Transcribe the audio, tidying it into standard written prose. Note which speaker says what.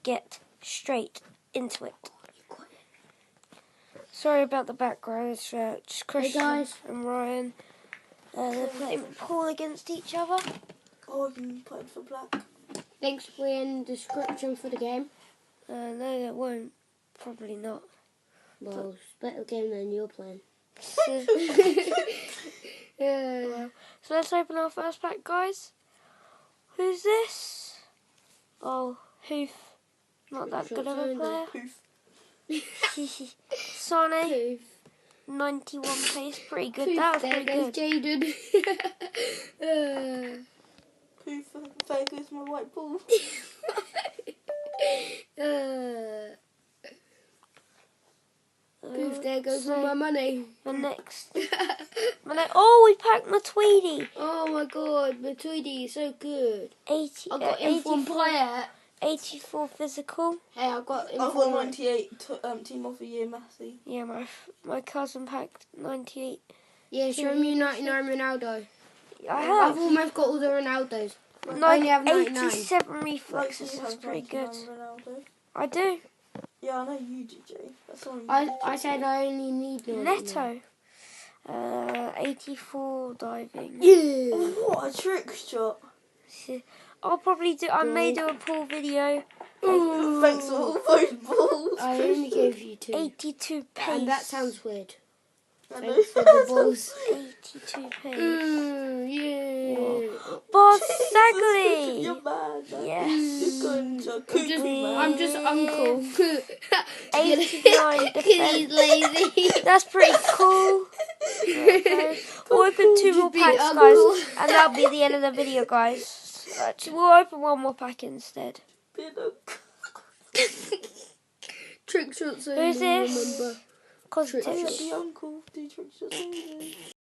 Speaker 1: get straight into it. Sorry about the background. It's just Christian and Ryan. They're playing pool against each other.
Speaker 2: Oh, you playing for black.
Speaker 3: Links will be in the description for the game.
Speaker 1: No, that won't. Probably not.
Speaker 3: Well, it's a better game than you're playing.
Speaker 1: So let's open our first pack, guys. Who's this? Oh, Hoof. Not that good of a player.
Speaker 2: Poof.
Speaker 1: Sane. 91 pace. Pretty good. That was pretty good.
Speaker 3: Jaden.
Speaker 2: Poof. There goes my white ball.
Speaker 3: Poof, there goes all my money.
Speaker 1: The next. Oh, we packed my Tweedy.
Speaker 3: Oh my god, my Tweedy is so good.
Speaker 1: 80.
Speaker 3: I got inform player.
Speaker 1: 84 physical.
Speaker 3: Hey, I've got
Speaker 2: I've got 98 team of the year, Massey.
Speaker 1: Yeah, my cousin packed 98.
Speaker 3: Yeah, show me 99 Ronaldo.
Speaker 1: I've
Speaker 3: almost got all the Ronaldos.
Speaker 1: I
Speaker 3: only have 99.
Speaker 1: 87 reflexes. That's pretty good.
Speaker 2: Ronaldo.
Speaker 1: I do.
Speaker 2: Yeah, I know you do, Jay. That's all
Speaker 3: I said I only need 99.
Speaker 1: Neto. 84 diving.
Speaker 3: Yeah.
Speaker 2: Oh, what a trick shot.
Speaker 1: I'll probably do. I may do a pool video.
Speaker 2: Thanks for all those balls.
Speaker 3: I only gave you 2.
Speaker 1: 82 pace.
Speaker 3: And that sounds weird.
Speaker 2: I know.
Speaker 3: Thanks for the balls.
Speaker 1: 82 pace.
Speaker 3: Yeah.
Speaker 1: Boss Sagley.
Speaker 2: You're mad.
Speaker 1: Yes.
Speaker 2: You're going to cook me,
Speaker 3: I'm just uncle.
Speaker 1: 89 defense.
Speaker 3: He's lazy.
Speaker 1: That's pretty cool. Okay. We'll open 2 more
Speaker 3: be
Speaker 1: packs,
Speaker 3: uncle.
Speaker 1: guys, and that'll be the end of the video, guys. We'll open 1 more pack instead.
Speaker 3: Trick shots.
Speaker 1: Who's this?
Speaker 3: Remember.
Speaker 1: Cause
Speaker 3: Trick
Speaker 2: I
Speaker 3: shots.
Speaker 2: should be uncle. Do trick shots.